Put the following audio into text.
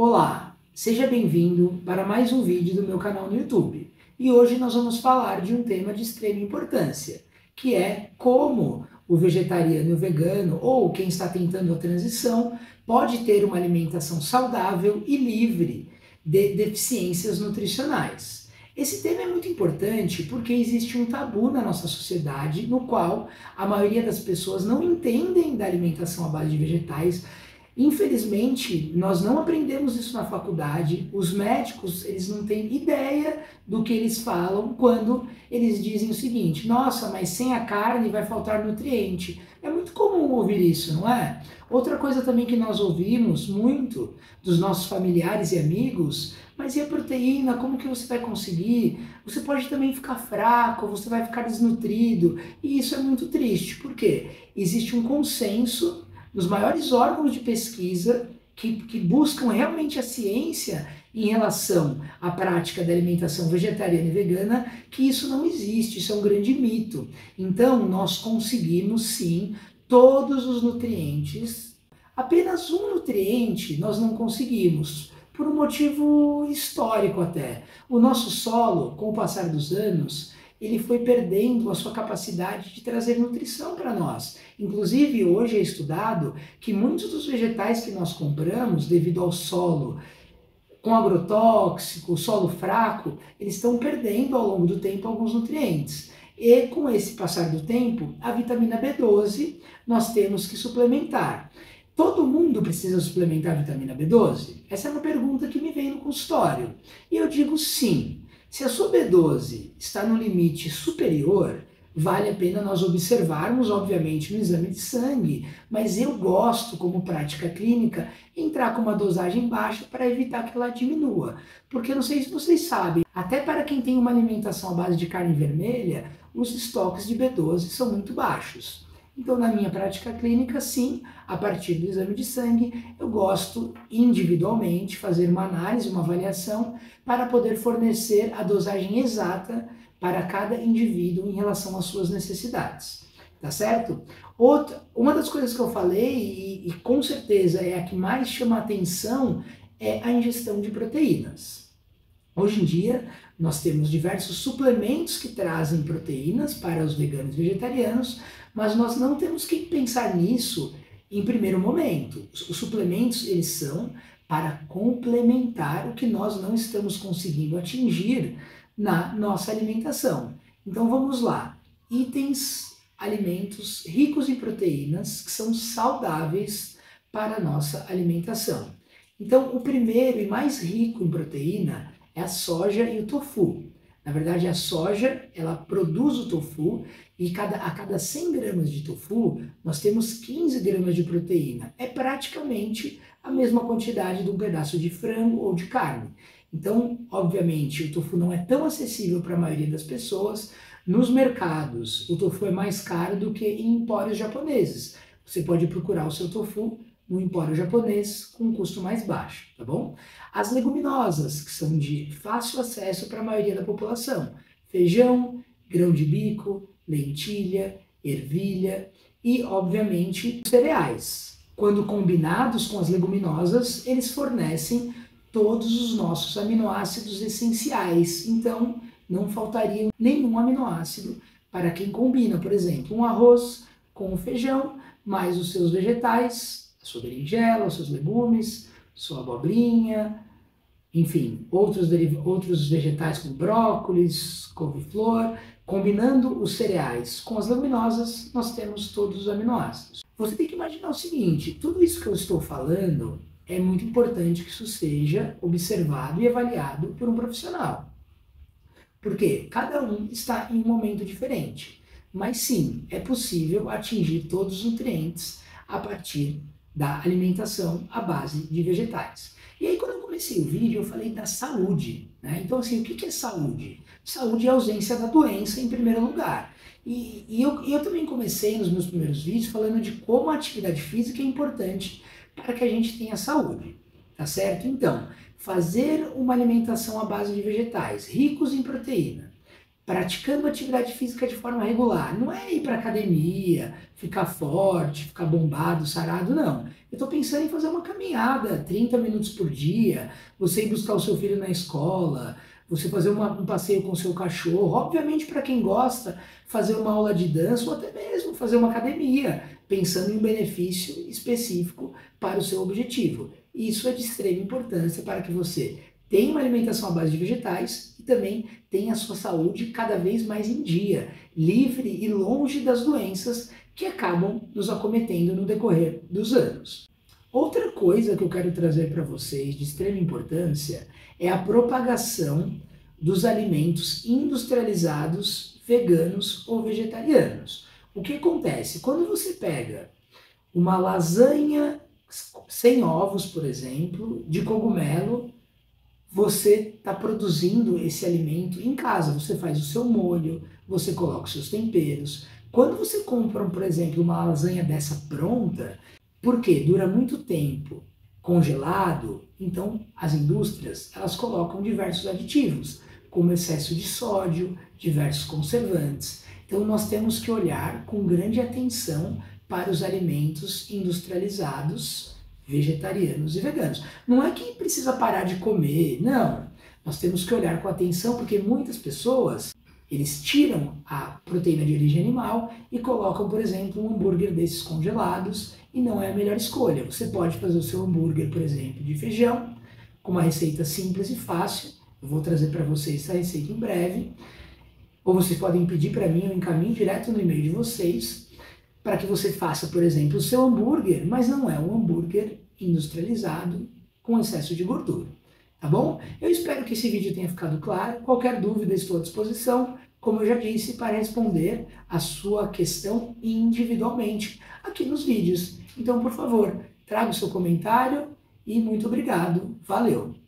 Olá, seja bem-vindo para mais um vídeo do meu canal no YouTube. E hoje nós vamos falar de um tema de extrema importância, que é como o vegetariano e o vegano, ou quem está tentando a transição, pode ter uma alimentação saudável e livre de deficiências nutricionais. Esse tema é muito importante porque existe um tabu na nossa sociedade no qual a maioria das pessoas não entendem da alimentação à base de vegetais. Infelizmente, nós não aprendemos isso na faculdade. Os médicos, eles não têm ideia do que eles falam quando eles dizem o seguinte: nossa, mas sem a carne vai faltar nutriente. É muito comum ouvir isso, não é? Outra coisa também que nós ouvimos muito dos nossos familiares e amigos: mas e a proteína? Como que você vai conseguir? Você pode também ficar fraco, você vai ficar desnutrido. E isso é muito triste, porque existe um consenso dos maiores órgãos de pesquisa que buscam realmente a ciência em relação à prática da alimentação vegetariana e vegana, que isso não existe, isso é um grande mito. Então, nós conseguimos sim todos os nutrientes. Apenas um nutriente nós não conseguimos, por um motivo histórico até. O nosso solo, com o passar dos anos, ele foi perdendo a sua capacidade de trazer nutrição para nós. Inclusive, hoje é estudado que muitos dos vegetais que nós compramos, devido ao solo com agrotóxico, solo fraco, eles estão perdendo ao longo do tempo alguns nutrientes. E com esse passar do tempo, a vitamina B12 nós temos que suplementar. Todo mundo precisa suplementar a vitamina B12? Essa é uma pergunta que me vem no consultório. E eu digo sim. Se a sua B12 está no limite superior, vale a pena nós observarmos, obviamente, no exame de sangue, mas eu gosto, como prática clínica, entrar com uma dosagem baixa para evitar que ela diminua. Porque não sei se vocês sabem, até para quem tem uma alimentação à base de carne vermelha, os estoques de B12 são muito baixos. Então, na minha prática clínica, sim, a partir do exame de sangue, eu gosto individualmente fazer uma análise, uma avaliação, para poder fornecer a dosagem exata para cada indivíduo em relação às suas necessidades. Tá certo? Uma das coisas que eu falei, e com certeza é a que mais chama a atenção, é a ingestão de proteínas. Hoje em dia, nós temos diversos suplementos que trazem proteínas para os veganos e vegetarianos, mas nós não temos que pensar nisso em primeiro momento. Os suplementos, eles são para complementar o que nós não estamos conseguindo atingir na nossa alimentação. Então vamos lá. Itens, alimentos ricos em proteínas, que são saudáveis para a nossa alimentação. Então, o primeiro e mais rico em proteína é a soja e o tofu. Na verdade, a soja, ela produz o tofu e a cada 100 gramas de tofu, nós temos 15 gramas de proteína. É praticamente a mesma quantidade de um pedaço de frango ou de carne. Então, obviamente, o tofu não é tão acessível para a maioria das pessoas. Nos mercados, o tofu é mais caro do que em empórios japoneses. Você pode procurar o seu tofu no empório japonês com um custo mais baixo, tá bom? As leguminosas, que são de fácil acesso para a maioria da população: feijão, grão de bico, lentilha, ervilha e, obviamente, cereais. Quando combinados com as leguminosas, eles fornecem todos os nossos aminoácidos essenciais. Então, não faltaria nenhum aminoácido para quem combina, por exemplo, um arroz com o feijão, mais os seus vegetais, a sua berinjela, os seus legumes, sua abobrinha, enfim, outros vegetais como brócolis, couve-flor. Combinando os cereais com as leguminosas, nós temos todos os aminoácidos. Você tem que imaginar o seguinte: tudo isso que eu estou falando é muito importante que isso seja observado e avaliado por um profissional. Porque cada um está em um momento diferente. Mas sim, é possível atingir todos os nutrientes a partir da alimentação à base de vegetais. E aí, quando eu comecei o vídeo, eu falei da saúde, né? Então, assim, o que é saúde? Saúde é a ausência da doença em primeiro lugar. E eu também comecei nos meus primeiros vídeos falando de como a atividade física é importante para que a gente tenha saúde, tá certo? Então, fazer uma alimentação à base de vegetais, ricos em proteína, praticando atividade física de forma regular. Não é ir para academia, ficar forte, ficar bombado, sarado, não. Eu estou pensando em fazer uma caminhada, 30 minutos por dia, você ir buscar o seu filho na escola, você fazer um passeio com o seu cachorro. Obviamente, para quem gosta, fazer uma aula de dança ou até mesmo fazer uma academia, pensando em um benefício específico para o seu objetivo. Isso é de extrema importância para que você tenha uma alimentação à base de vegetais e também tenha a sua saúde cada vez mais em dia, livre e longe das doenças que acabam nos acometendo no decorrer dos anos. Outra coisa que eu quero trazer para vocês de extrema importância é a propagação dos alimentos industrializados, veganos ou vegetarianos. O que acontece? Quando você pega uma lasanha sem ovos, por exemplo, de cogumelo, você está produzindo esse alimento em casa. Você faz o seu molho, você coloca os seus temperos. Quando você compra, por exemplo, uma lasanha dessa pronta, porque dura muito tempo congelado, então as indústrias elas colocam diversos aditivos, como excesso de sódio, diversos conservantes. Então nós temos que olhar com grande atenção para os alimentos industrializados, vegetarianos e veganos. Não é que precisa parar de comer, não. Nós temos que olhar com atenção porque muitas pessoas, eles tiram a proteína de origem animal e colocam, por exemplo, um hambúrguer desses congelados e não é a melhor escolha. Você pode fazer o seu hambúrguer, por exemplo, de feijão, com uma receita simples e fácil. Eu vou trazer para vocês essa receita em breve. Ou vocês podem pedir para mim, eu encaminho direto no e-mail de vocês, para que você faça, por exemplo, o seu hambúrguer, mas não é um hambúrguer industrializado com excesso de gordura, tá bom? Eu espero que esse vídeo tenha ficado claro. Qualquer dúvida, estou à disposição, como eu já disse, para responder a sua questão individualmente aqui nos vídeos. Então, por favor, traga o seu comentário e muito obrigado. Valeu!